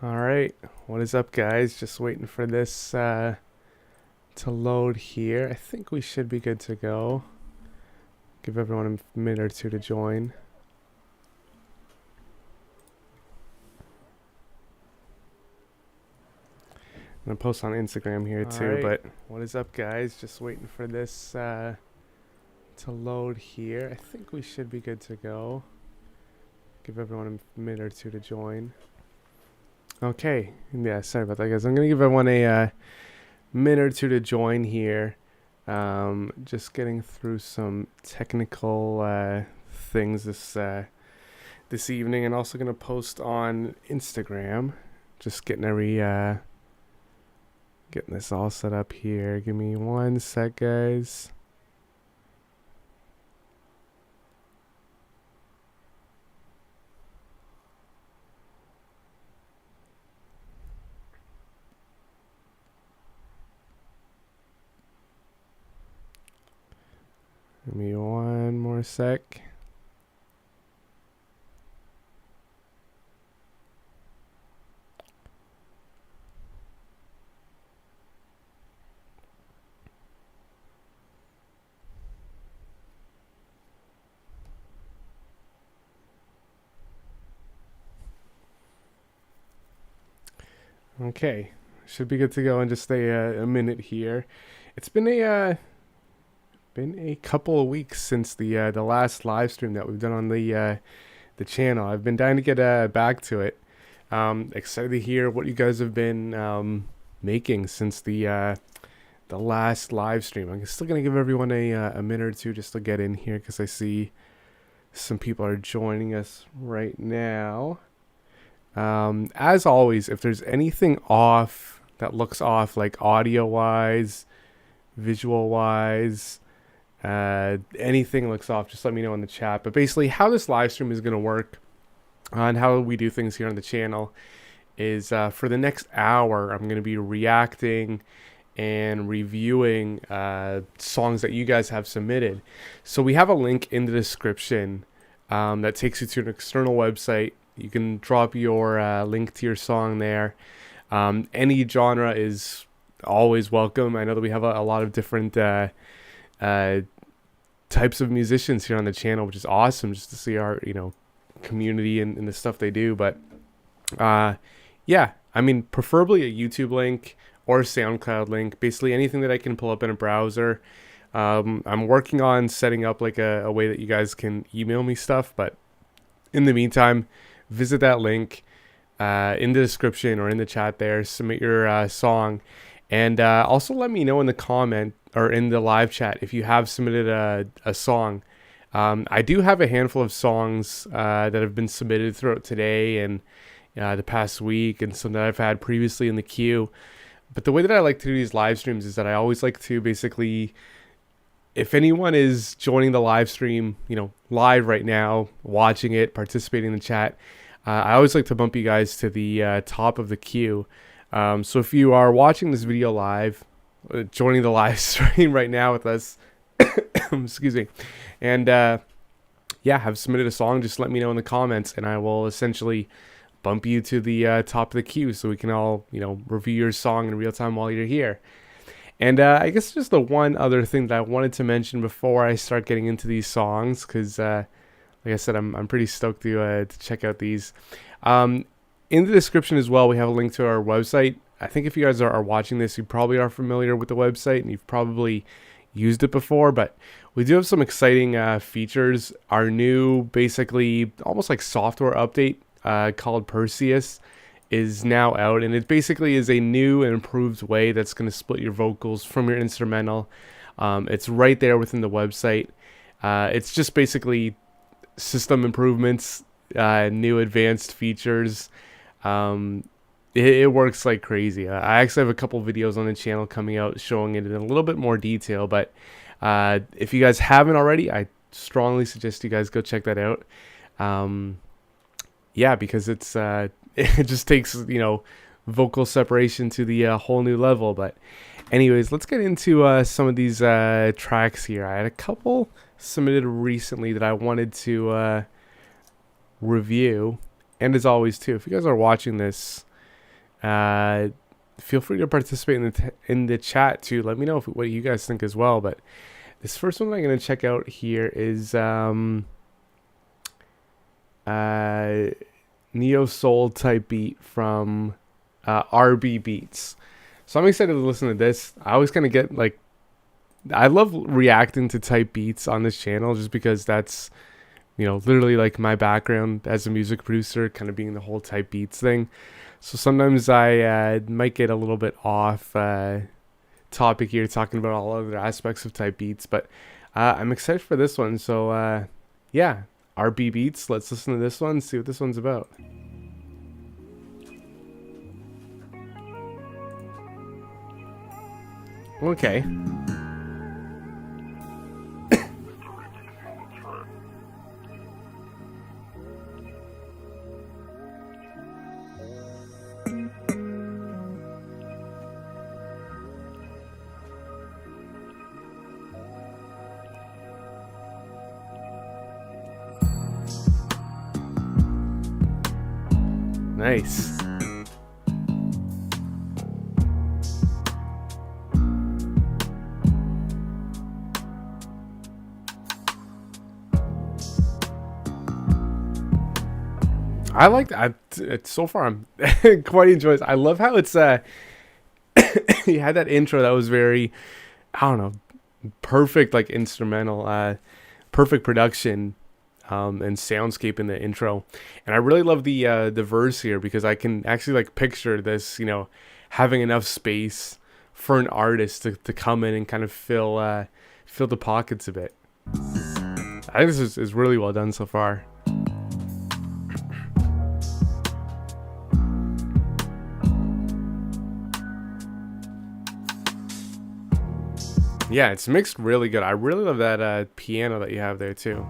All right, what is up, guys? Just waiting for this to load here. I think we should be good to go. Give everyone a minute or two to join. I'm gonna post on Instagram here too. Right. But what is up, guys? Just waiting for this to load here. I think we should be good to go. Give everyone a minute or two to join. Okay, yeah, sorry about that, guys. I'm gonna give everyone a minute or two to join here. Just getting through some technical things this evening, and also gonna post on Instagram. Just getting getting this all set up here. Give me one sec, guys. Give me one more sec. Okay, should be good to go in just a minute here. It's been a couple of weeks since the last live stream that we've done on the channel. I've been dying to get back to it. Excited to hear what you guys have been making since the last live stream. I'm still gonna give everyone a minute or two just to get in here because I see some people are joining us right now. As always, if there's anything off that looks off, like audio wise, visual wise, anything looks off, just let me know in the chat. But basically, how this live stream is going to work and how we do things here on the channel is for the next hour, I'm going to be reacting and reviewing songs that you guys have submitted. So we have a link in the description that takes you to an external website. You can drop your link to your song there. Any genre is always welcome. I know that we have a lot of different types of musicians here on the channel, which is awesome just to see our community and the stuff they do. But yeah, I mean, preferably a YouTube link or a SoundCloud link, basically anything that I can pull up in a browser. I'm working on setting up like a way that you guys can email me stuff, but in the meantime, visit that link in the description or in the chat there, submit your song, and also let me know in the comment or in the live chat if you have submitted a song. I do have a handful of songs that have been submitted throughout today and the past week, and some that I've had previously in the queue. But the way that I like to do these live streams is that I always like to basically, if anyone is joining the live stream, live right now, watching it, participating in the chat, I always like to bump you guys to the top of the queue. So if you are watching this video live, joining the live stream right now with us, excuse me, and yeah, have submitted a song, just let me know in the comments, and I will essentially bump you to the top of the queue so we can all, review your song in real time while you're here. And I guess just the one other thing that I wanted to mention before I start getting into these songs, because like I said, I'm pretty stoked to check out these. In the description as well, we have a link to our website. I think if you guys are watching this, you probably are familiar with the website and you've probably used it before, but we do have some exciting features. Our new, basically, almost like software update called Perseus is now out, and it basically is a new and improved way that's going to split your vocals from your instrumental. It's right there within the website. It's just basically system improvements, new advanced features. It works like crazy. I actually have a couple videos on the channel coming out showing it in a little bit more detail, but if you guys haven't already, I strongly suggest you guys go check that out. Yeah, because it's it just takes vocal separation to the whole new level. But anyways, let's get into some of these tracks here. I had a couple submitted recently that I wanted to review, and as always too, if you guys are watching this Uh, feel free to participate in in the chat too. Let me know what you guys think as well. But this first one I'm gonna check out here is neo soul type beat from RB Beats. So I'm excited to listen to this. I always kind of get like, I love reacting to type beats on this channel just because that's, literally like my background as a music producer, kind of being the whole type beats thing. So sometimes I might get a little bit off topic here, talking about all other aspects of type beats, but I'm excited for this one. So yeah, RB Beats. Let's listen to this one, see what this one's about. Okay. Nice. I like that. So far, I'm quite enjoying this. I love how it's he had that intro that was very, I don't know, perfect, like instrumental, perfect production, and soundscape in the intro. And I really love the verse here because I can actually like picture this, having enough space for an artist to come in and kind of fill the pockets a bit. I think this is really well done so far. Yeah, it's mixed really good. I really love that piano that you have there too.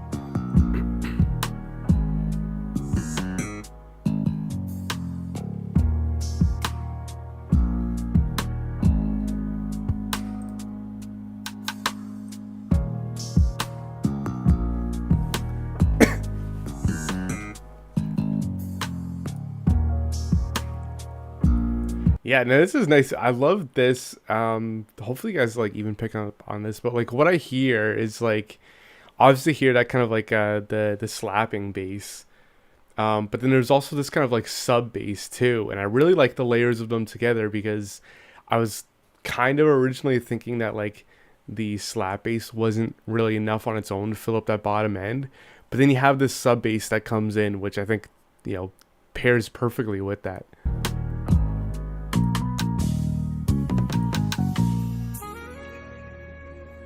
Yeah, no, this is nice. I love this. Hopefully you guys like even pick up on this, but like what I hear is like, obviously hear that kind of like the slapping bass. But then there's also this kind of like sub bass too, and I really like the layers of them together because I was kind of originally thinking that like the slap bass wasn't really enough on its own to fill up that bottom end, but then you have this sub bass that comes in, which I think pairs perfectly with that.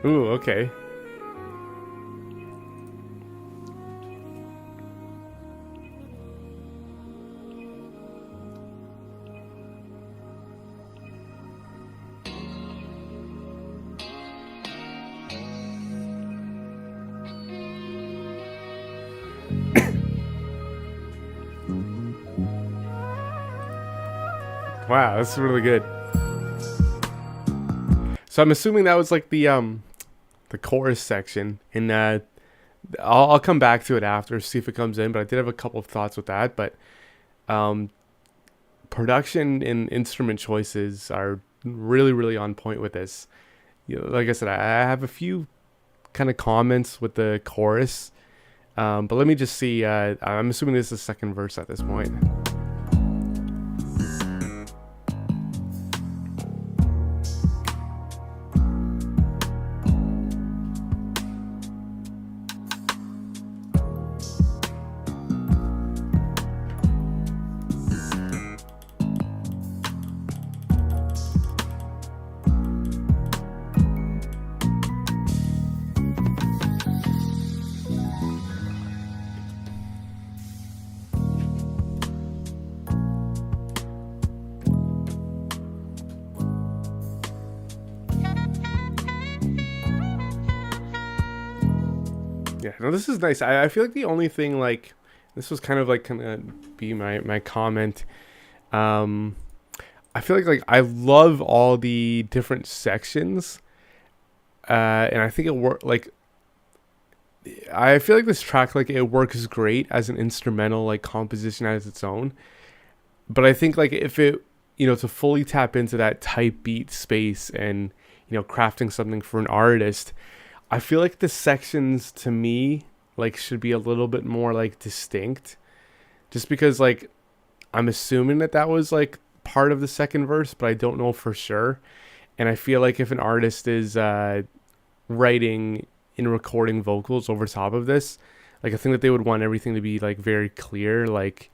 Ooh, okay. Wow, that's really good. So I'm assuming that was like the chorus section, and I'll come back to it after, see if it comes in. But I did have a couple of thoughts with that. But production and instrument choices are really, really on point with this. Like I said, I have a few kind of comments with the chorus, but let me just see. I'm assuming this is the second verse at this point. Yeah, no, this is nice. I feel like the only thing, like, this was kind of like gonna be my comment. I feel like I love all the different sections, and I think it work like. I feel like this track, like, it works great as an instrumental like composition as its own, but I think like if it to fully tap into that type beat space and, crafting something for an artist, I feel like the sections to me like should be a little bit more like distinct, just because like I'm assuming that was like part of the second verse, but I don't know for sure. And I feel like if an artist is writing and recording vocals over top of this, like I think that they would want everything to be like very clear, like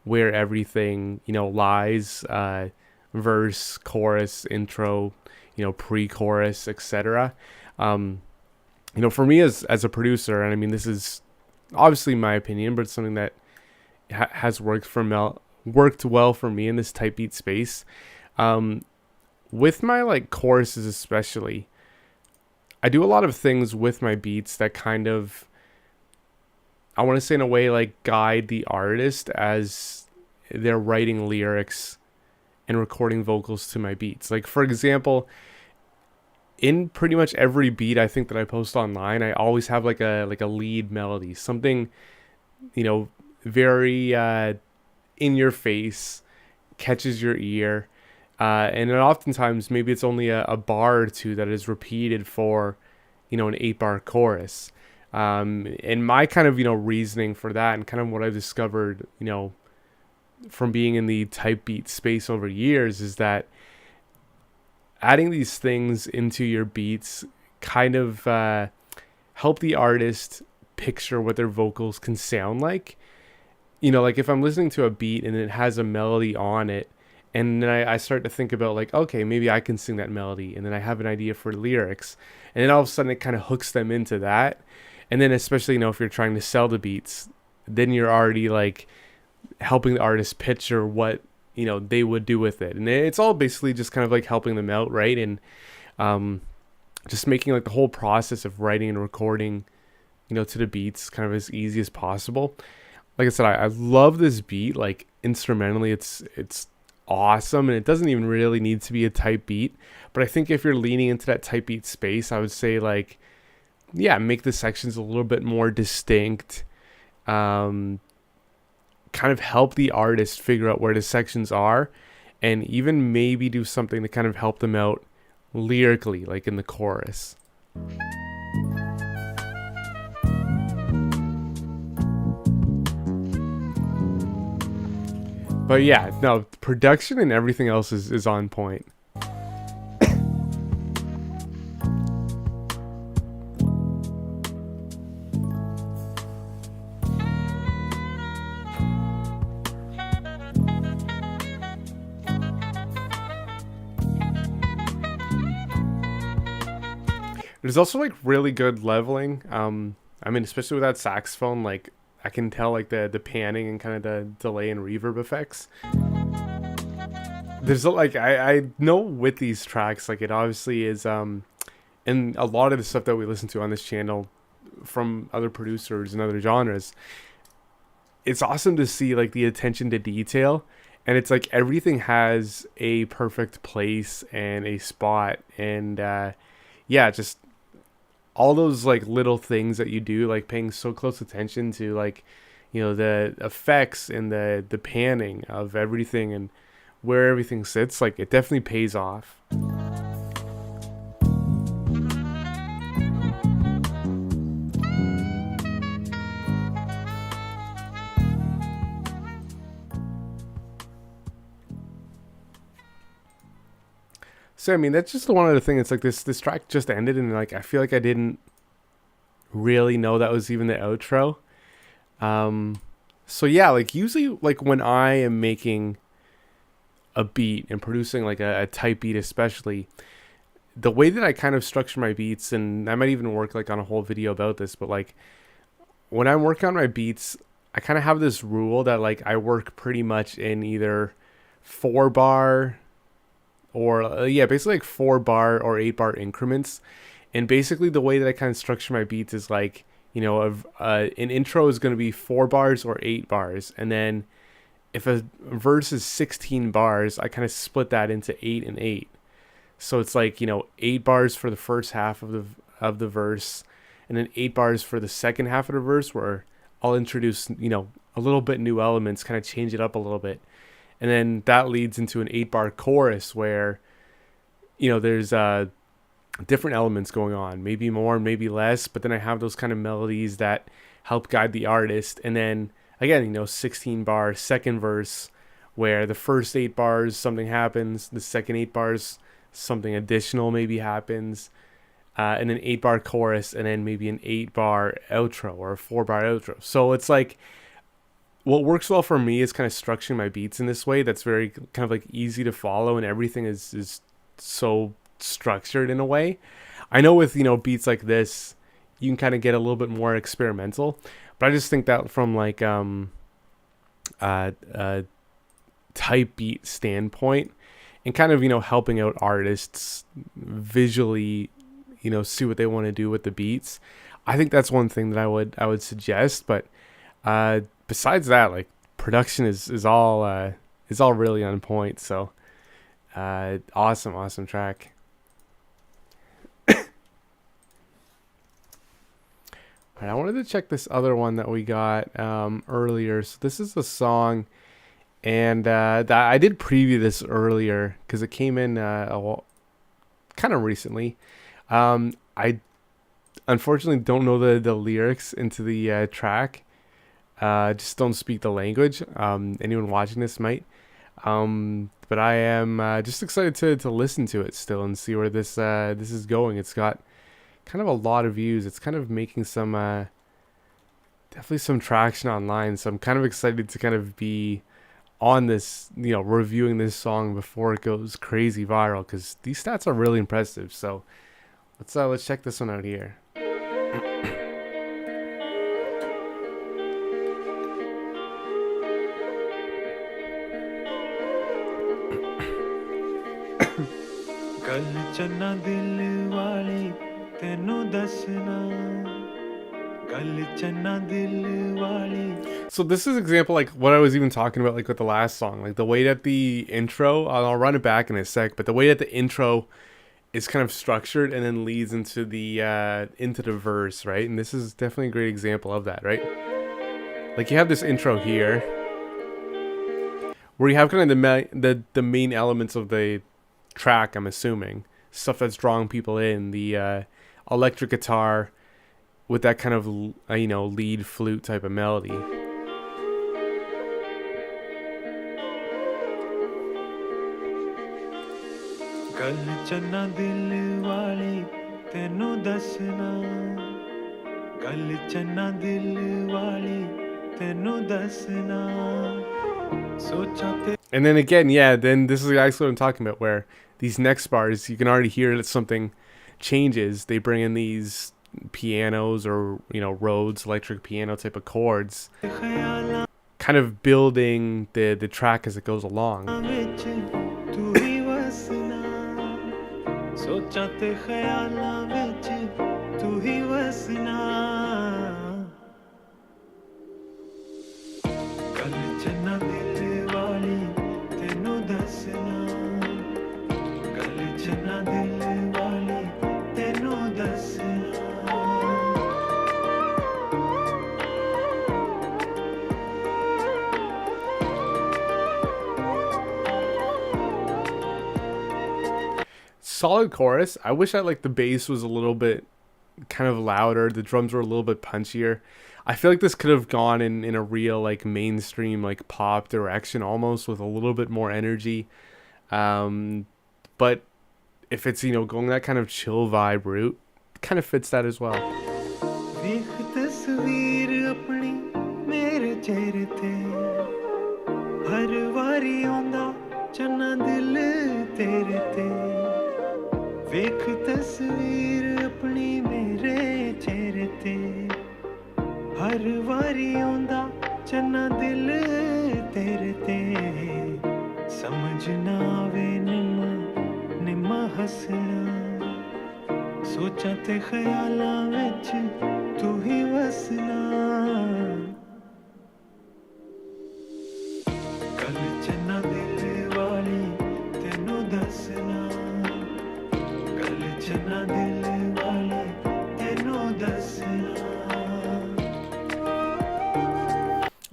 where everything lies, verse, chorus, intro, pre-chorus, etc. For me as a producer, and I mean this is obviously my opinion, but it's something that has worked well for me in this type beat space. With my like choruses especially, I do a lot of things with my beats that kind of, I want to say in a way, like guide the artist as they're writing lyrics and recording vocals to my beats. Like for example, in pretty much every beat I think that I post online, I always have like a lead melody, something, very in your face, catches your ear. And then oftentimes maybe it's only a bar or two that is repeated for, an 8-bar chorus. And my kind of, reasoning for that, and kind of what I've discovered, from being in the type beat space over years, is that adding these things into your beats kind of help the artist picture what their vocals can sound like. Like if I'm listening to a beat and it has a melody on it, and then I start to think about like, okay, maybe I can sing that melody, and then I have an idea for lyrics, and then all of a sudden it kind of hooks them into that. And then especially, if you're trying to sell the beats, then you're already like helping the artist picture what, they would do with it. And it's all basically just kind of like helping them out, right? And just making like the whole process of writing and recording, to the beats kind of as easy as possible. Like I said, I love this beat. Like instrumentally, it's awesome, and it doesn't even really need to be a type beat. But I think if you're leaning into that type beat space, I would say like, yeah, make the sections a little bit more distinct. Kind of help the artist figure out where the sections are, and even maybe do something to kind of help them out lyrically, like in the chorus. But yeah, no, production and everything else is on point. There's also like really good leveling. I mean, especially with that saxophone, like I can tell like the panning and kind of the delay and reverb effects. There's like I know with these tracks, like it obviously is and a lot of the stuff that we listen to on this channel from other producers and other genres, it's awesome to see like the attention to detail, and it's like everything has a perfect place and a spot, and yeah, just all those like little things that you do, like paying so close attention to like, the effects and the panning of everything and where everything sits, like it definitely pays off. So I mean, that's just one other thing. It's like this track just ended, and like I feel like I didn't really know that was even the outro. So yeah, like usually like when I am making a beat and producing like a type beat, especially, the way that I kind of structure my beats, and I might even work like on a whole video about this, but like when I'm working on my beats, I kind of have this rule that like I work pretty much in either 4-bar or basically like 4-bar or 8-bar increments. And basically the way that I kind of structure my beats is like, an intro is going to be 4 bars or 8 bars. And then if a verse is 16 bars, I kind of split that into 8 and 8. So it's like, 8 bars for the first half of the verse, and then 8 bars for the second half of the verse, where I'll introduce, a little bit new elements, kind of change it up a little bit. and then that leads into an 8-bar chorus where there's different elements going on, maybe more, maybe less, but then I have those kind of melodies that help guide the artist. And then again, 16 bar second verse where the first 8 bars something happens, the second 8 bars something additional maybe happens, and an 8-bar chorus, and then maybe an 8-bar outro or a 4-bar outro. So it's like, what works well for me is kind of structuring my beats in this way that's very kind of like easy to follow, and everything is so structured in a way. I know with beats like this you can kind of get a little bit more experimental, but I just think that from like type beat standpoint, and kind of helping out artists visually see what they want to do with the beats, I think that's one thing that I would suggest. But besides that, like, production is all really on point. So awesome track. All right, I wanted to check this other one that we got earlier. So this is a song, and I did preview this earlier because it came in kind of recently. I unfortunately don't know the lyrics into the track. Just don't speak the language. Anyone watching this might. But I am just excited to listen to it still and see where this is going. It's got kind of a lot of views. It's kind of making some definitely some traction online. So I'm kind of excited to kind of be on this, reviewing this song before it goes crazy viral, because these stats are really impressive. So let's check this one out here. So this is example like what I was even talking about, like with the last song, like the way that the intro, I'll run it back in a sec, but the way that the intro is kind of structured and then leads into the verse, right? And this is definitely a great example of that, right? Like, you have this intro here where you have kind of the main elements of the track, I'm assuming, stuff that's drawing people in, the electric guitar with that kind of lead flute type of melody. And then again, then this is actually what I'm talking about, where these next bars, you can already hear that something changes. They bring in these pianos or Rhodes electric piano type of chords, kind of building the track as it goes along. Solid chorus. I wish the bass was a little bit kind of louder. The drums were a little bit punchier. I feel like this could have gone in a real like mainstream like pop direction, almost, with a little bit more energy. But if it's going that kind of chill vibe route, it kind of fits that as well. ਵੇਖ ਤਸਵੀਰ ਆਪਣੀ ਮੇਰੇ ਚਿਹਰੇ ਤੇ ਹਰ ਵਾਰੀ ਆਉਂਦਾ ਚੰਨਾ ਦਿਲ ਤੇਰੇ ਤੇ ਸਮਝ ਨਾ ਆਵੇ ਨਿੰਮਾ ਹੱਸਣਾ ਸੋਚਾਂ ਤੇ ਖਿਆਲਾਂ ਵਿੱਚ ਤੂੰ ਹੀ ਵਸਣਾ ਕੱਲ ਚੰਨਾ ਦਿਲ ਵਾਲੀ ਤੈਨੂੰ ਦੱਸਣਾ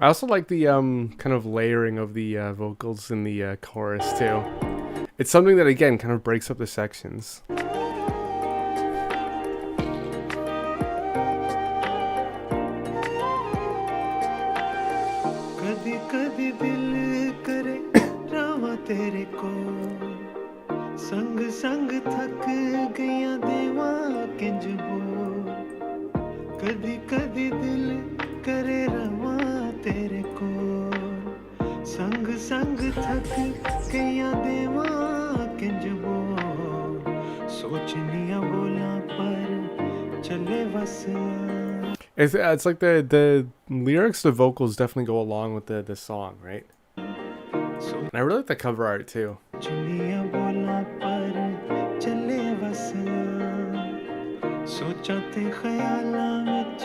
I also like the kind of layering of the vocals in the chorus too. It's something that again kind of breaks up the sections. कदी कदी दिल करे रावा तेरे को संग संग थक गया देवा किंज बोल कदी कदी दिल करे रावा तेरे को संग संग थक गया देवा किंज बोल सोचनिया बोला पर चले वसना It's like the lyrics, the vocals definitely go along with the song, right? And I really like the cover art too. चुनिया बोला पर चले वसना सोचा ते ख्यालां विच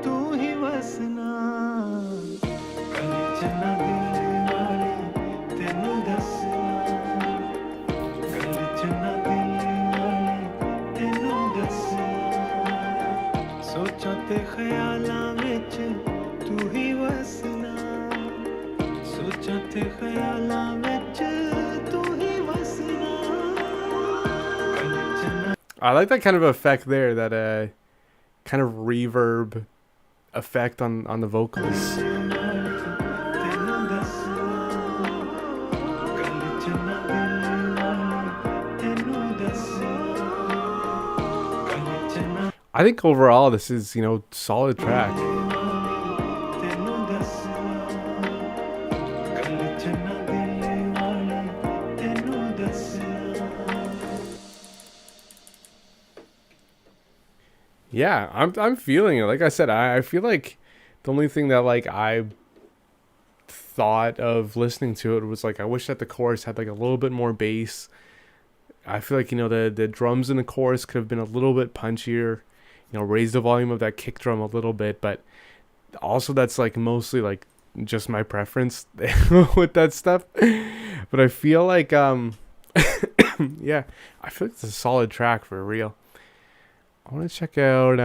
तू ही वसना कल चना दिल वाली तेनू दसना कल चना दिल वाली तेनू दसना सोचा ते ख्यालां विच तू ही वसना सोचा ते ख्यालां विच तू ही वसना कल चना I like that kind of effect there, that kind of reverb effect on the vocals. तेनू दसना कल चना दिल वाली तेनू दसना कल चना I think overall this is, you know, solid track. तेनू दसना कल चना दिल वाली तेनू दसना Yeah, I'm feeling it. Like I said, I feel like the only thing that like I thought of listening to it was like I wish that the chorus had like a little bit more bass. I feel like, you know, the drums in the chorus could have been a little bit punchier, you know, raise the volume of that kick drum a little bit, but also that's like mostly like just my preference with that stuff. But I feel like yeah, I feel like it's a solid track for real. I want to check out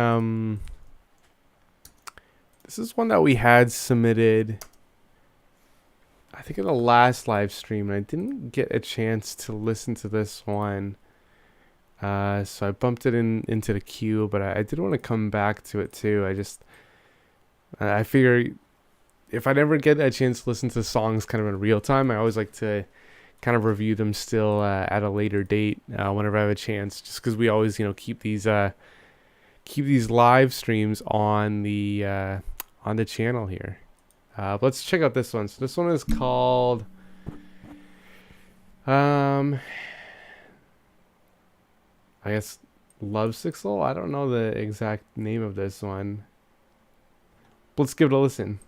this is one that we had submitted I think in the last live stream, and I didn't get a chance to listen to this one. So I bumped it into the queue, but I did want to come back to it too. I figure if I never get a chance to listen to songs kind of in real time, I always like to kind of review them still at a later date whenever I have a chance, just because we always, you know, keep these live streams on the channel here. But let's check out this one. So this one is called I guess Lovesick. I don't know the exact name of this one. Let's give it a listen.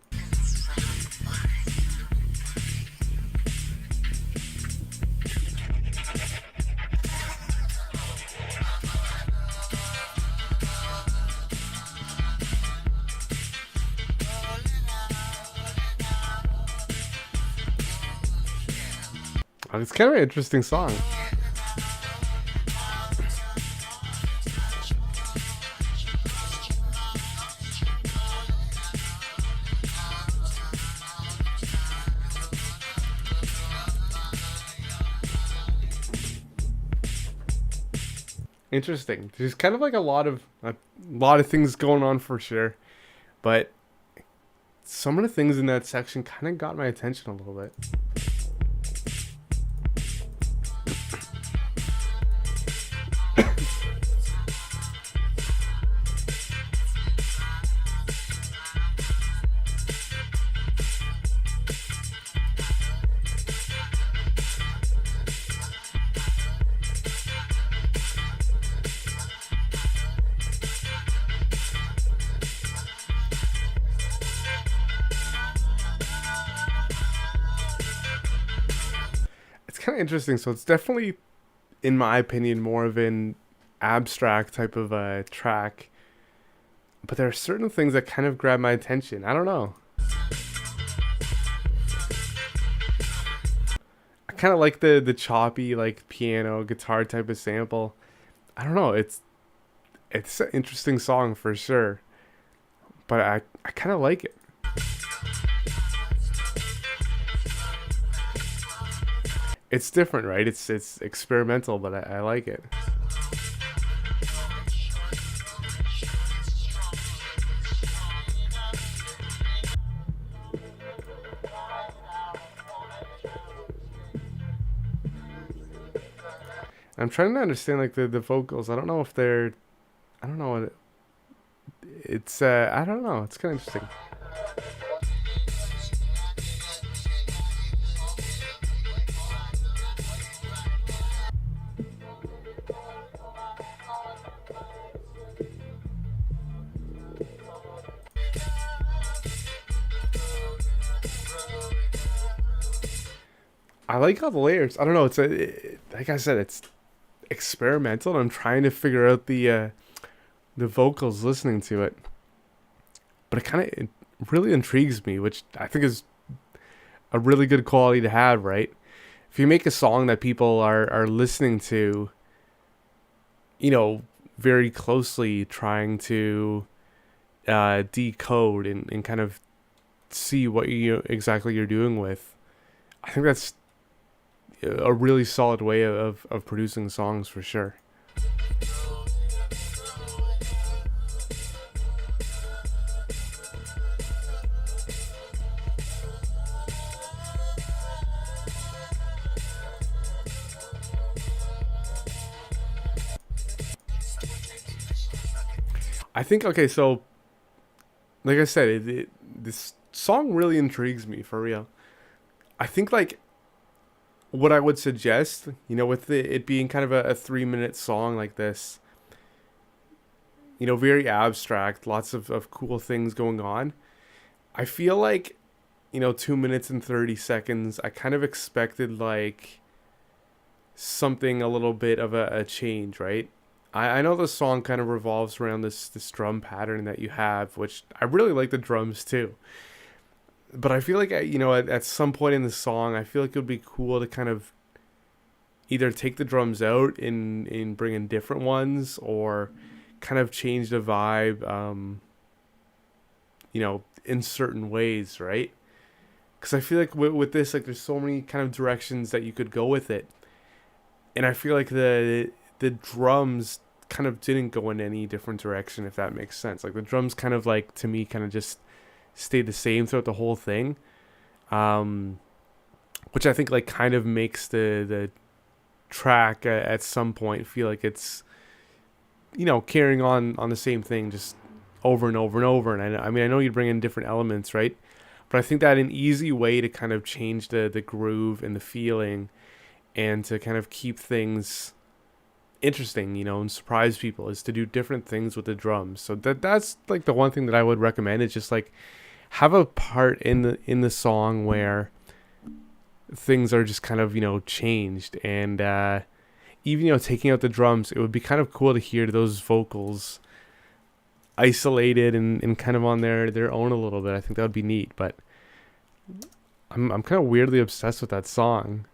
It's kind of an interesting song. Interesting. There's kind of like a lot of things going on for sure, but some of the things in that section kind of got my attention a little bit. Kind of interesting. So it's definitely, in my opinion, more of an abstract type of track, but there are certain things that kind of grab my attention. I don't know, I kind of like the choppy like piano guitar type of sample. I don't know, it's an interesting song for sure, but I kind of like it. it's different, right? It's experimental, but I like it. I'm trying to understand like the vocals. I don't know if they're, I don't know what it's. I don't know. It's kind of interesting. I like all the layers. I don't know. Like I said, it's experimental. And I'm trying to figure out the vocals listening to it, but it really intrigues me, which I think is a really good quality to have, right? If you make a song that people are listening to, you know, very closely, trying to decode and kind of see what you exactly you're doing with, I think that's a really solid way of producing songs for sure. I think okay, so like I said, this song really intrigues me for real. I think like what I would suggest, you know, with it being kind of a 3 minute song like this, you know, very abstract, lots of cool things going on. I feel like, you know, 2 minutes and 30 seconds, I kind of expected like something a little bit of a change, right? I know the song kind of revolves around this drum pattern that you have, which I really like the drums too. But I feel like, you know, at some point in the song, I feel like it would be cool to kind of either take the drums out and bring in different ones, or kind of change the vibe, you know, in certain ways, right? Because I feel like with this, like, there's so many kind of directions that you could go with it. And I feel like the drums kind of didn't go in any different direction, if that makes sense. Like, the drums kind of, like, to me, kind of just stayed the same throughout the whole thing, which I think like kind of makes the track at some point feel like it's, you know, carrying on the same thing just over and over and over. And I mean, I know you'd bring in different elements, right? But I think that an easy way to kind of change the groove and the feeling, and to kind of keep things interesting, you know, and surprise people, is to do different things with the drums. So that's like the one thing that I would recommend, is just like have a part in the song where things are just kind of, you know, changed, and even, you know, taking out the drums, it would be kind of cool to hear those vocals isolated and kind of on their own a little bit. I think that would be neat. But I'm kind of weirdly obsessed with that song.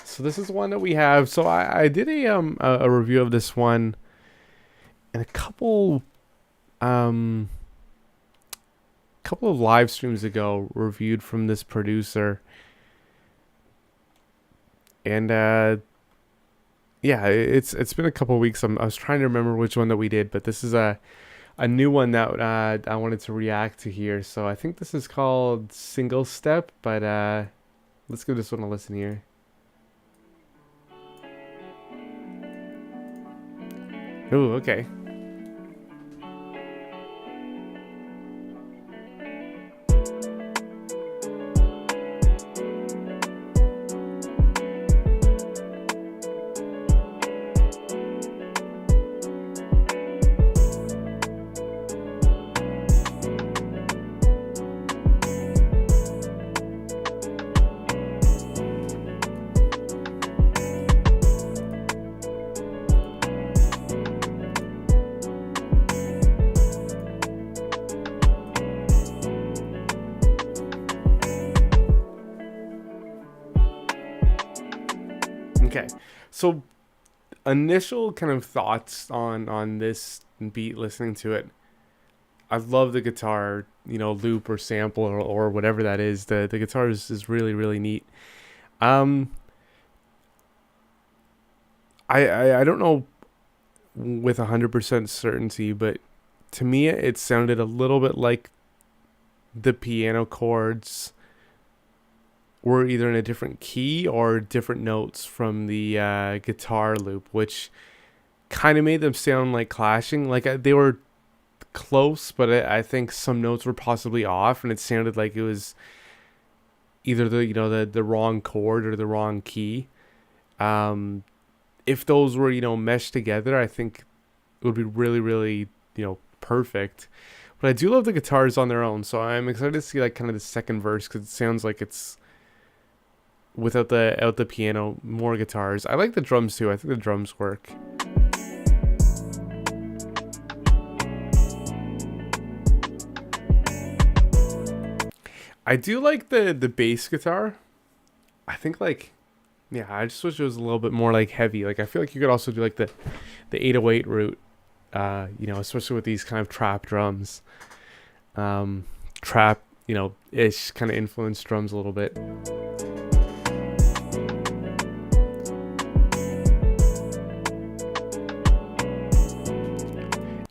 So this is one that we have. So I did a review of this one, and a couple of live streams ago, reviewed from this producer. And yeah, it's been a couple of weeks. I was trying to remember which one that we did, but this is a new one that I wanted to react to here. So I think this is called Single Step, but let's give this one a listen here. Ooh, okay. Okay, so initial kind of thoughts on this beat, listening to it. I love the guitar, loop or sample or whatever that is. The guitar is really really neat. Um, I don't know with 100% certainty, but to me it sounded a little bit like the piano chords were either in a different key or different notes from the guitar loop, which kind of made them sound like clashing. Like they were close, but I think some notes were possibly off, and it sounded like it was either the wrong chord or the wrong key. If those were meshed together, I think it would be really really perfect. But I do love the guitars on their own, so I'm excited to see like kind of the second verse because it sounds like it's without the piano, more guitars. I like the drums too. I think the drums work. I do like the bass guitar. I think like yeah, I just wish it was a little bit more like heavy. Like I feel like you could also do like the 808 route. Especially with these kind of trap drums. Trap, ish kind of influenced drums a little bit.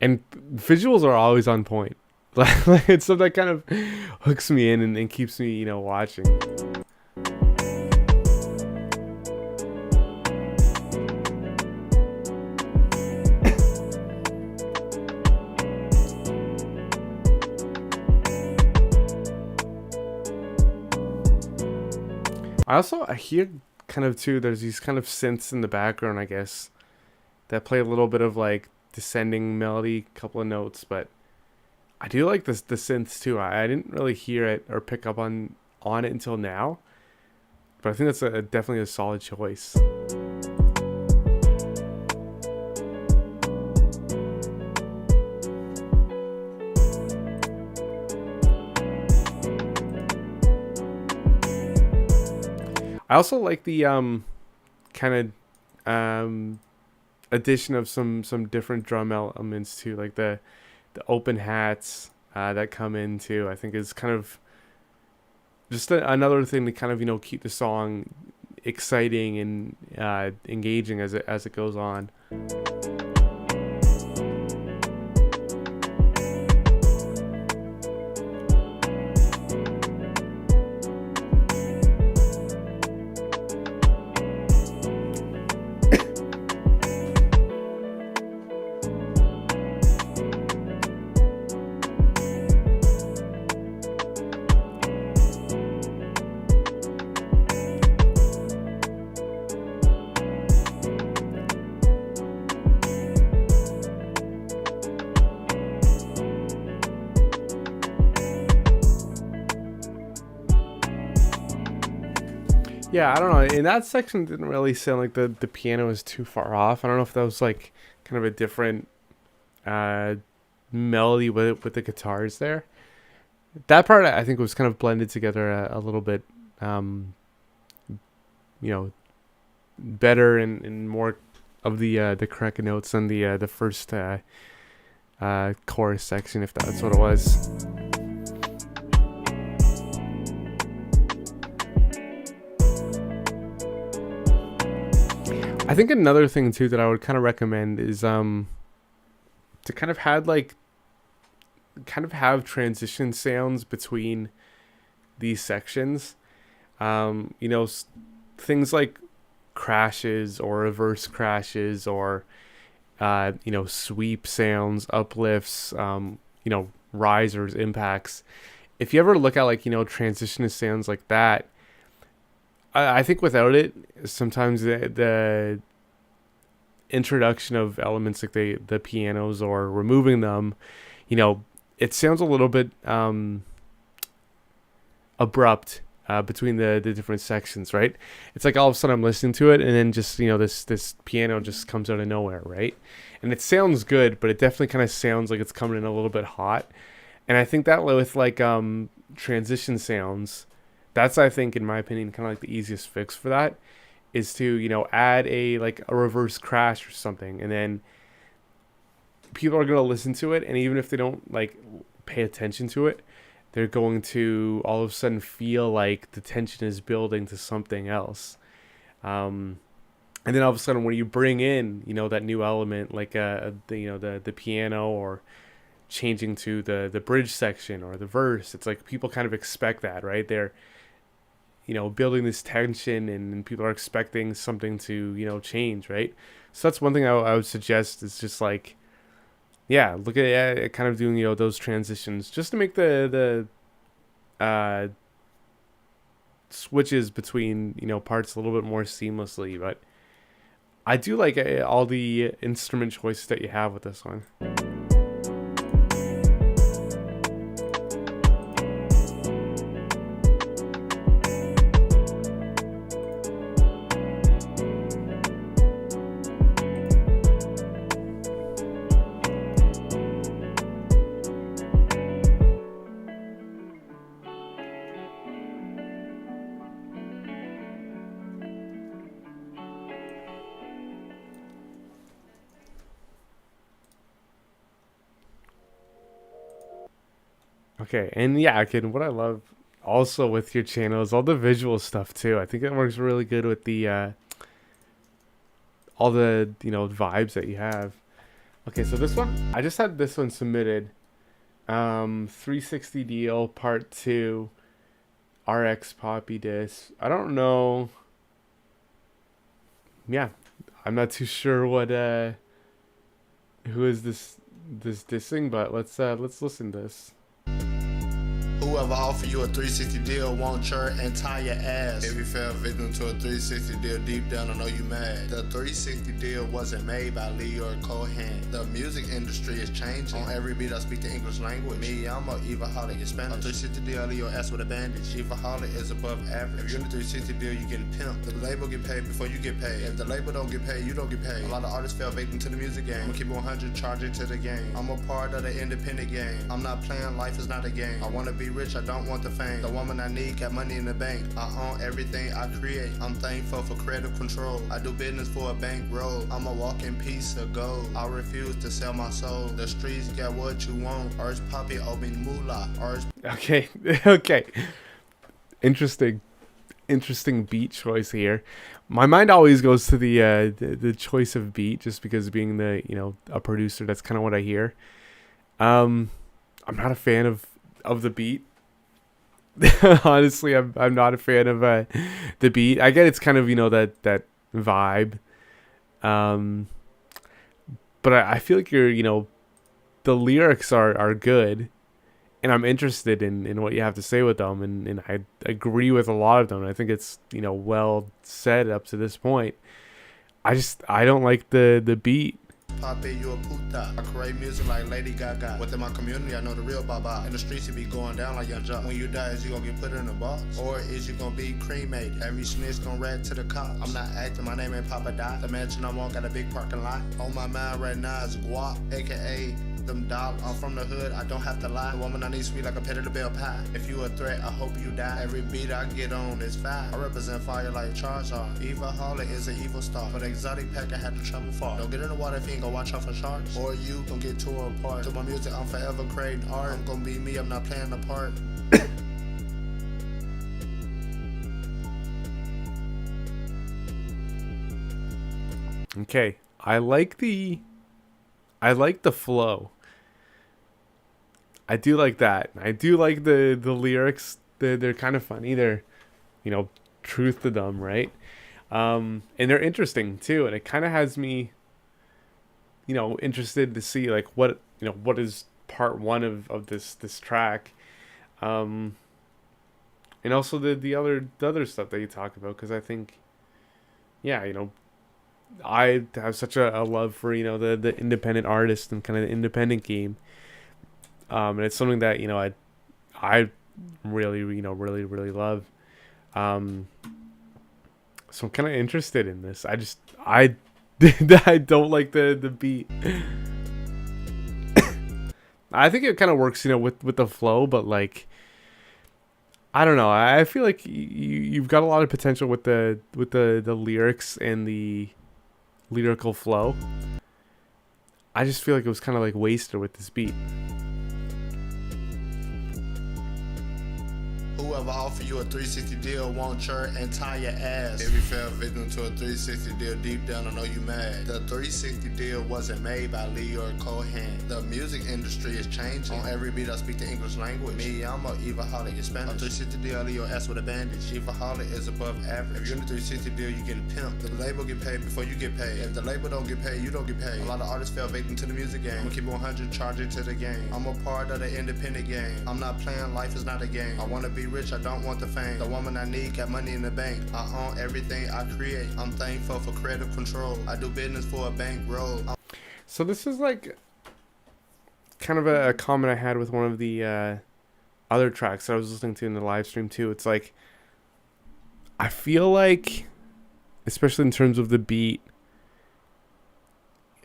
And visuals are always on point. Like it's something that kind of hooks me in and keeps me, watching. I hear kind of too. There's these kind of synths in the background, I guess, that play a little bit of like descending melody, couple of notes, but I do like the synths too. I didn't really hear it or pick up on it until now, but I think that's definitely a solid choice. I also like the kind of addition of some different drum elements too, like the open hats that come in too. I think is kind of just another thing to kind of keep the song exciting and engaging as it goes on. Yeah, I don't know. In that section, it didn't really sound like the piano was too far off. I don't know if that was like kind of a different melody with the guitars there. That part I think was kind of blended together a little bit, you know, better and more of the correct notes than the first chorus section, if that's what it was. I think another thing too that I would kind of recommend is to kind of have transition sounds between these sections. Things like crashes or reverse crashes or sweep sounds, uplifts, risers, impacts. If you ever look at transition sounds like that, I think without it, sometimes the introduction of elements like the pianos or removing them, it sounds a little bit abrupt between the different sections, right? It's like all of a sudden I'm listening to it and then just this piano just comes out of nowhere, right? And it sounds good, but it definitely kind of sounds like it's coming in a little bit hot. And I think that with transition sounds, that's, I think, in my opinion, kind of like the easiest fix for that is to, add a reverse crash or something. And then people are going to listen to it. And even if they don't pay attention to it, they're going to all of a sudden feel like the tension is building to something else. And then all of a sudden, when you bring in, that new element, like the piano, or changing to the bridge section or the verse, it's like people kind of expect that, right? They're building this tension, and people are expecting something to change, right? So that's one thing I would suggest, is just like, yeah, look at kind of doing those transitions, just to make the switches between parts a little bit more seamlessly. But I do like all the instrument choices that you have with this one. Okay, and yeah, again, what I love also with your channel is all the visual stuff too. I think it works really good with the all the vibes that you have. Okay, so this one, I just had this one submitted. 360 Deal Part 2, RX Poppy Disc. I don't know. Yeah, I'm not too sure what who is this dissing, but let's listen to this. Whoever offer you a 360 deal won't your entire ass. If you fell victim to a 360 deal, deep down I know you mad. The 360 deal wasn't made by Lyor Cohen. The music industry is changing. On every beat I speak the English language. Me, I'm a Evaholic in Spanish. A 360 deal, leave your ass with a bandage. Evaholic is above average. If you're in a 360 deal, you getting pimped. The label get paid before you get paid. If the label don't get paid, you don't get paid. A lot of artists fell victim to the music game. I'm gonna keep it 100, charge it to the game. I'm a part of the independent game. I'm not playing, life is not a game. I wanna be rich, I don't want the fame. The woman I need got money in the bank. I own everything I create. I'm thankful for creative control. I do business for a bankroll. I'm a walking piece of gold. I refuse to sell my soul. The streets got what you want. Ours poppy open moolah. Ours. Okay, okay. Interesting beat choice here. My mind always goes to the choice of beat, just because being the a producer, that's kind of what I hear. I'm not a fan of the beat. Honestly, I'm not a fan of the beat. I get it's kind of that vibe, but I feel like the lyrics are good, and I'm interested in what you have to say with them, and I agree with a lot of them. I think it's well said up to this point. I don't like the beat. Papi, you a puta. I create music like Lady Gaga. Within my community, I know the real Baba. In the streets, you be going down like Young Jock. When you die, is you gonna get put in a box? Or is you gonna be cremated? Every snitch gonna rat to the cops. I'm not acting, my name ain't Papa Dot. The mansion I'm on got a big parking lot. On my mind right now is guap, aka them dollars. I'm from the hood, I don't have to lie. The woman I need sweet like a pet of the bell pie. If you a threat, I hope you die. Every beat I get on is fire. I represent fire like Charizard. Evaholic is an evil star. For the exotic pack, I had to travel far. Don't get in the water if you ain't gonna watch out for sharks. Or you gon' get torn apart. To my music, I'm forever creating art. I'm gonna be me, I'm not playing the part. Okay, I like the flow. I do like that. I do like the lyrics. They're kind of funny. They're truth to them, right? And they're interesting too. And it kind of has me interested to see like what is part one of this track, and also the other stuff that you talk about, because I think I have such a love for the independent artist and kind of the independent game, and it's something that I really really love, so I'm kind of interested in this. I don't like the beat. I think it kind of works with the flow, but like I don't know. I feel like you've got a lot of potential with the lyrics and the lyrical flow. I just feel like it was kind of like wasted with this beat. Whoever offer you a 360 deal want your entire ass. If you fell victim to a 360 deal, deep down I know you mad. The 360 deal wasn't made by Lyor Cohen. The music industry is changing. On every beat I speak the English language. Me, I'm a evaholic in Spanish. A 360 deal, leave your ass with a bandage. Evaholic is above average. If you're in a 360 deal, you get a pimp. The label get paid before you get paid. If the label don't get paid, you don't get paid. A lot of artists fell victim to the music game. I'ma keep it 100, charge it to the game. I'm a part of the independent game. I'm not playing, life is not a game. I wanna be rich, I don't want the fame. The woman I need got money in the bank. I own everything I create. I'm thankful for creative control. I do business for a bankroll. So this is like kind of a comment I had with one of the other tracks that I was listening to in the live stream too. It's like, I feel like, especially in terms of the beat,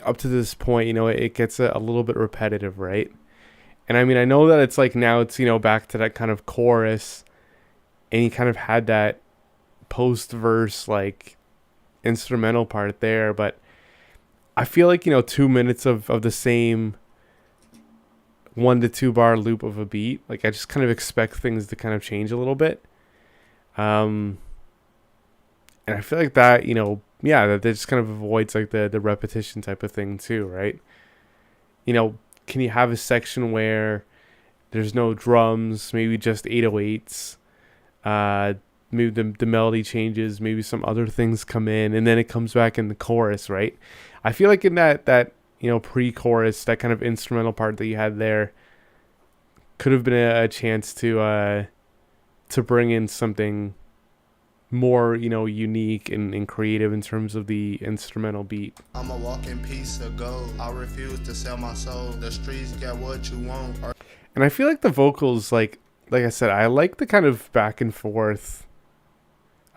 up to this point, you know, it gets a little bit repetitive, right? And I mean, I know that it's like now it's, you know, back to that kind of chorus, and he kind of had that post-verse like instrumental part there, but I feel like, you know, 2 minutes of the same 1 to 2 bar loop of a beat, like I just kind of expect things to kind of change a little bit. And I feel like that, you know, yeah, that just kind of avoids like the repetition type of thing too, right? You know, can you have a section where there's no drums, maybe just 808s, maybe the melody changes, maybe some other things come in, and then it comes back in the chorus, right? I feel like in that you know, pre-chorus, that kind of instrumental part that you had there could have been a chance to bring in something more, you know, unique and creative in terms of the instrumental beat. I'm a walking piece of gold. I refuse to sell my soul. The streets got what you want. And I feel like the vocals, like I said, I like the kind of back and forth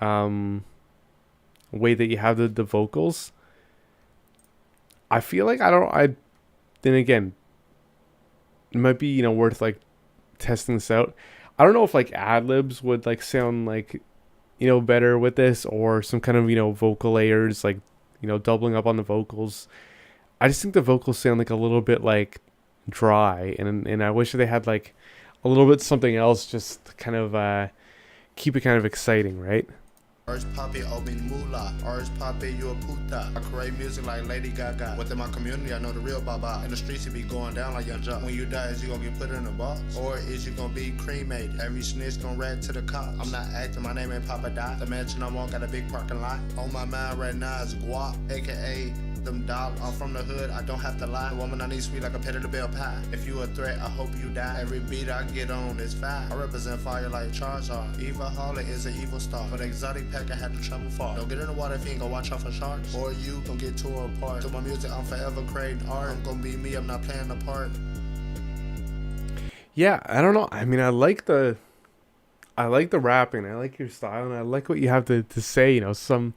way that you have the vocals. I feel like then again, it might be, you know, worth like testing this out. I don't know if like ad-libs would like sound like, you know, better with this, or some kind of, you know, vocal layers, like, you know, doubling up on the vocals. I just think the vocals sound like a little bit like dry, and I wish they had like a little bit something else just to kind of keep it kind of exciting, right? Arts Papi Obin Mula. Arts Papi, you a puta. I create music like Lady Gaga. Within my community, I know the real Baba. In the streets, it be going down like Young Jock. When you die, is you gonna get put in a box? Or is you gonna be cremated? Every snitch gonna rat to the cops. I'm not acting, my name ain't Papa Dot. The mansion I'm on got a big parking lot. On my mind right now is guap, aka them dollars. I'm from the hood, I don't have to lie. The woman I need sweet like a pet of the bell pie. If you a threat, I hope you die. Every beat I get on is fire. I represent fire like Charizard. Evaholic is an evil star. For the exotic pack, I had to travel far. Don't get in the water if you ain't gonna watch out for sharks. Or you gon' get torn apart. To my music, I'm forever creating art. I'm gonna be me, I'm not playing the part. Yeah, I don't know. I mean, I like the rapping. I like your style, and I like what you have to say. You know, some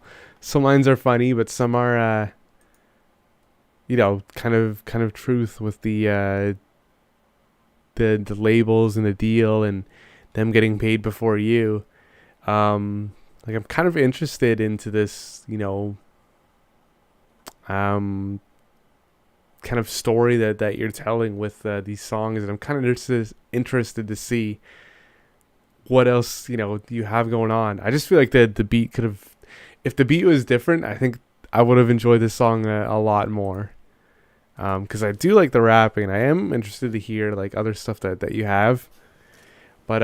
lines are funny, but some are you know, kind of truth with the labels and the deal and them getting paid before you. Like, I'm kind of interested into this, you know, kind of story that you're telling with these songs, and I'm kind of interested to see what else, you know, you have going on. I just feel like the beat could have, if the beat was different, I think I would have enjoyed this song a lot more. Because I do like the rapping, and I am interested to hear like other stuff that you have. But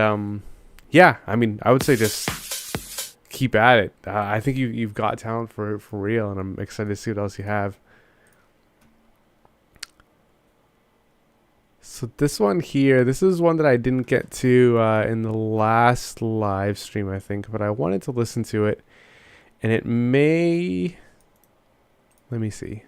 yeah, I mean, I would say just keep at it. I think you've got talent for real, and I'm excited to see what else you have. So this one here, this is one that I didn't get to in the last live stream, I think, but I wanted to listen to it, and it may, let me see.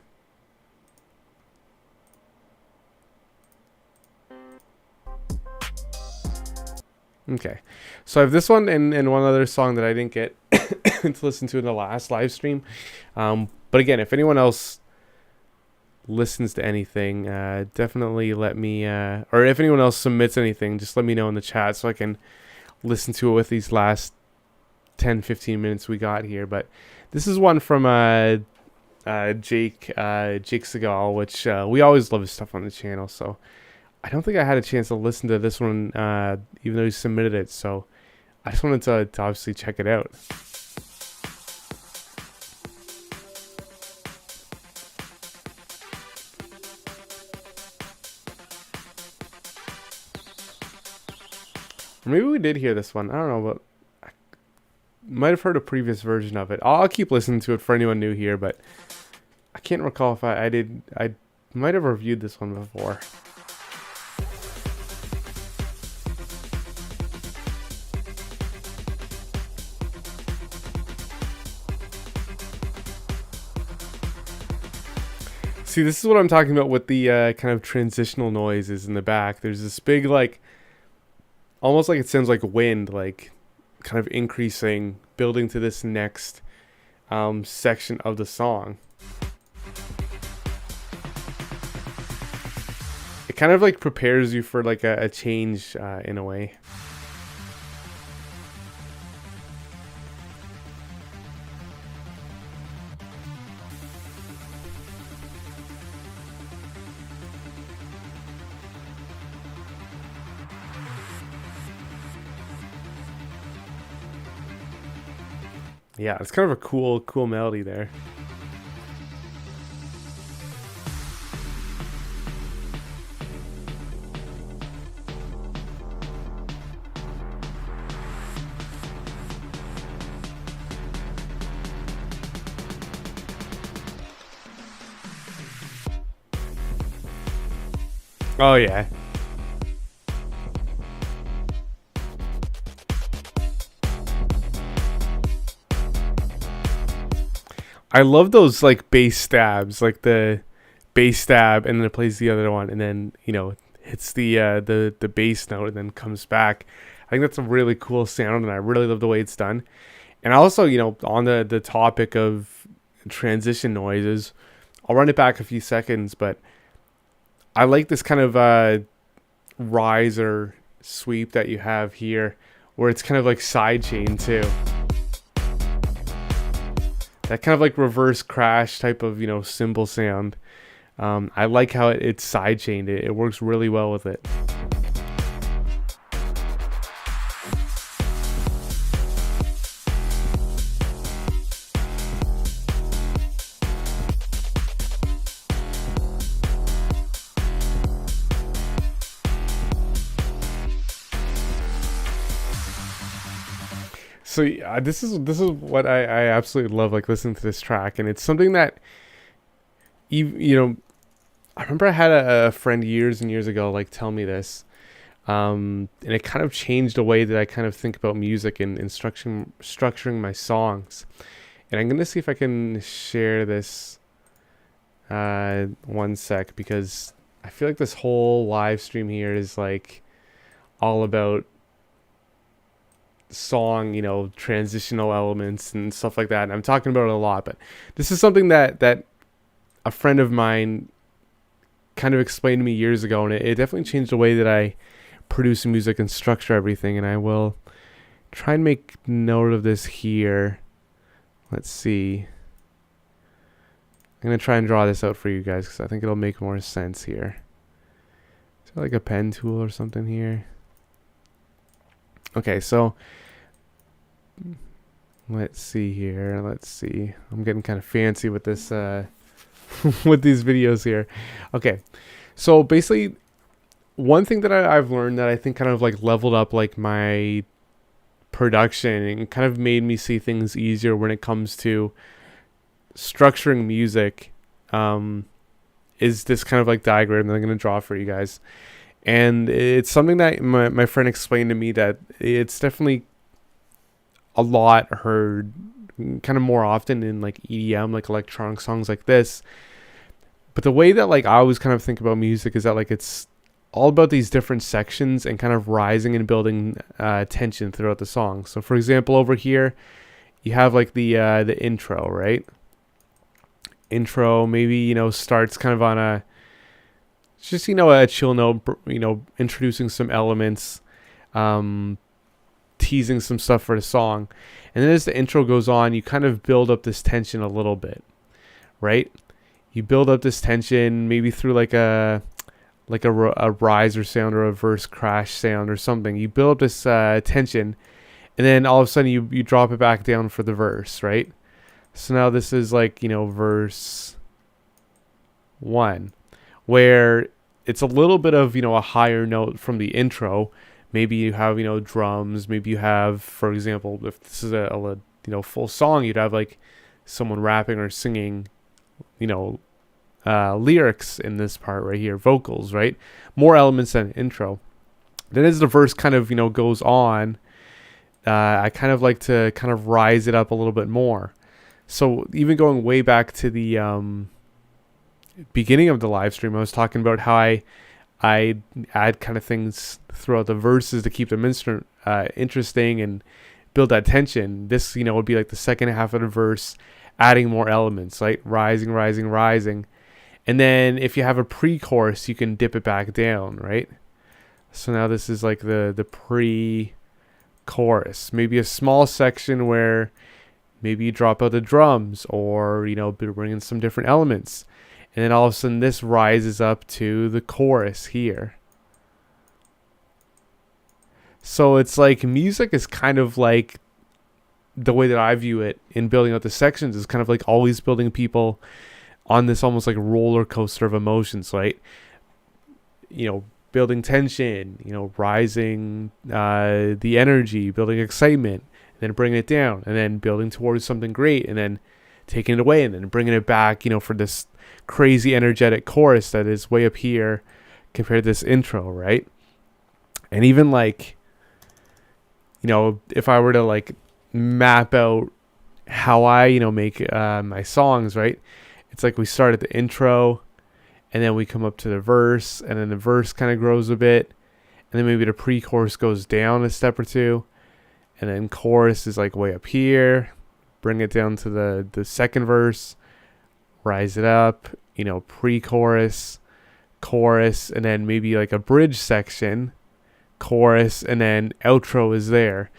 Okay, so I have this one and one other song that I didn't get to listen to in the last live stream. But again, if anyone else listens to anything, definitely let me, or if anyone else submits anything, just let me know in the chat so I can listen to it with these last 10-15 minutes we got here. But this is one from Jake Segal, which we always love his stuff on the channel, so I don't think I had a chance to listen to this one, even though he submitted it. So I just wanted to obviously check it out. Or maybe we did hear this one. I don't know, but I might have heard a previous version of it. I'll keep listening to it for anyone new here, but I can't recall if I did. I might have reviewed this one before. See, this is what I'm talking about with the kind of transitional noises in the back. There's this big, like, almost like it sounds like wind, like, kind of increasing, building to this next section of the song. It kind of, like, prepares you for, like, a change in a way. Yeah, it's kind of a cool melody there. Oh yeah. I love those like bass stabs, like the bass stab, and then it plays the other one, and then hits the bass note, and then comes back. I think that's a really cool sound, and I really love the way it's done. And also, on the topic of transition noises, I'll run it back a few seconds, but I like this kind of riser sweep that you have here, where it's kind of like sidechain too. That kind of like reverse crash type of, cymbal sound. I like how it's sidechained. It works really well with it. So this is what I absolutely love, like listening to this track, and it's something that I remember I had a friend years and years ago like tell me this, and it kind of changed the way that I kind of think about music and structuring my songs. And I'm gonna see if I can share this one sec, because I feel like this whole live stream here is like all about song, transitional elements and stuff like that, and I'm talking about it a lot, but this is something that a friend of mine kind of explained to me years ago, and it definitely changed the way that I produce music and structure everything. And I will try and make note of this here. Let's see, I'm gonna try and draw this out for you guys, because I think it'll make more sense here. Is there like a pen tool or something here? Okay, so let's see here. Let's see. I'm getting kind of fancy with this, with these videos here. Okay, so basically, one thing that I've learned that I think kind of like leveled up like my production and kind of made me see things easier when it comes to structuring music, is this kind of like diagram that I'm going to draw for you guys. And it's something that my friend explained to me, that it's definitely a lot heard kind of more often in like EDM, like electronic songs like this. But the way that like I always kind of think about music is that like it's all about these different sections and kind of rising and building tension throughout the song. So for example, over here you have like the intro, right? Intro maybe starts kind of on a just a chill note, introducing some elements, teasing some stuff for the song. And then as the intro goes on, you kind of build up this tension a little bit, right? You build up this tension maybe through like a riser sound or a verse crash sound or something. You build up this tension, and then all of a sudden you drop it back down for the verse, right? So now this is like, verse 1, where it's a little bit of, a higher note from the intro. Maybe you have, drums. Maybe you have, for example, if this is a full song, you'd have like someone rapping or singing, lyrics in this part right here, vocals, right? More elements than intro. Then as the verse kind of, goes on, I kind of like to kind of rise it up a little bit more. So even going way back to the beginning of the live stream, I was talking about how I add kind of things throughout the verses to keep them interesting and build that tension. This, would be like the second half of the verse, adding more elements, like rising, rising, rising. And then if you have a pre-chorus, you can dip it back down, right? So now this is like the pre-chorus. Maybe a small section where maybe you drop out the drums or, bring in some different elements. And then all of a sudden this rises up to the chorus here. So it's like music is kind of like, the way that I view it in building out the sections is kind of like always building people on this almost like roller coaster of emotions, right? Building tension, rising the energy, building excitement, and then bringing it down, and then building towards something great, and then taking it away, and then bringing it back, for this crazy energetic chorus that is way up here compared to this intro, right? And even like, if I were to like map out how I, make my songs, right? It's like we start at the intro, and then we come up to the verse, and then the verse kind of grows a bit, and then maybe the pre-chorus goes down a step or two, and then chorus is like way up here, bring it down to the second verse, rise it up, pre-chorus, chorus, and then maybe like a bridge section, chorus, and then outro is there.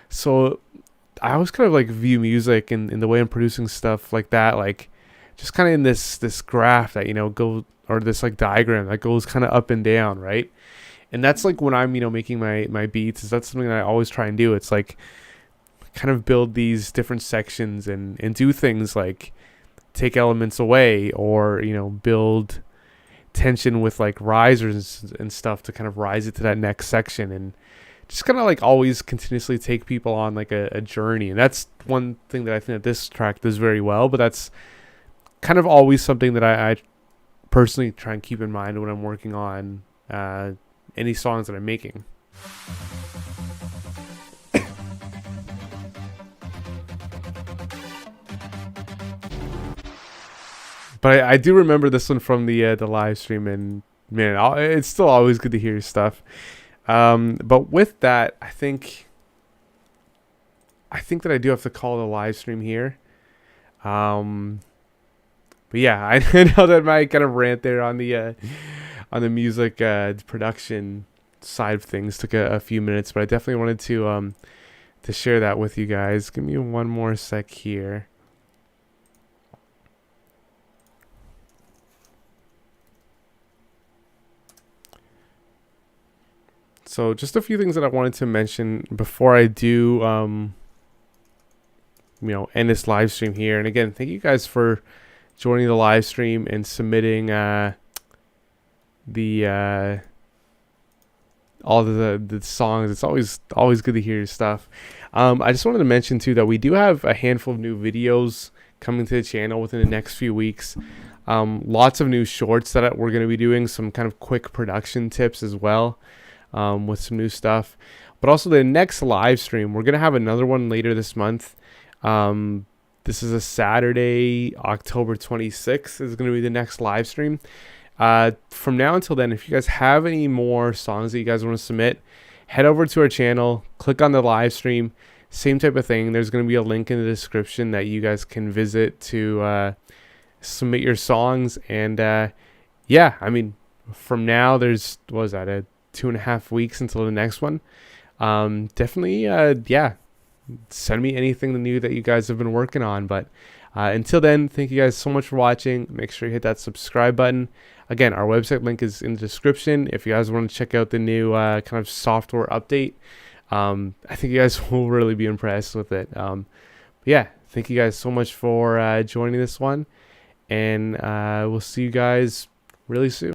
So I always kind of like view music and in the way I'm producing stuff like that, like just kind of in this graph that, go, or this like diagram that goes kind of up and down, right? And that's like when I'm, making my beats, is that's something that I always try and do. It's like kind of build these different sections and do things like take elements away, or, build tension with like risers and stuff to kind of rise it to that next section, and just kind of like always continuously take people on like a journey. And that's one thing that I think that this track does very well, but that's kind of always something that I personally try and keep in mind when I'm working on any songs that I'm making. But I do remember this one from the live stream, and man, it's still always good to hear your stuff. But with that, I think that I do have to call the live stream here. But yeah, I know that my kind of rant there on the music production side of things took a few minutes, but I definitely wanted to share that with you guys. Give me one more sec here. So just a few things that I wanted to mention before I do, end this live stream here. And again, thank you guys for joining the live stream and submitting all the songs. It's always good to hear your stuff. I just wanted to mention too that we do have a handful of new videos coming to the channel within the next few weeks. Lots of new shorts that we're going to be doing, some kind of quick production tips as well. With some new stuff, but also the next live stream, we're going to have another one later this month. This is a Saturday, October 26th is going to be the next live stream. From now until then, if you guys have any more songs that you guys want to submit, head over to our channel, click on the live stream, same type of thing. There's going to be a link in the description that you guys can visit to submit your songs. And yeah, I mean, from now there's, what was that, 2.5 weeks until the next one. Definitely, yeah, send me anything new that you guys have been working on. But until then, thank you guys so much for watching. Make sure you hit that subscribe button. Again, our website link is in the description if you guys want to check out the new kind of software update. I think you guys will really be impressed with it. Yeah, thank you guys so much for joining this one, and we'll see you guys really soon.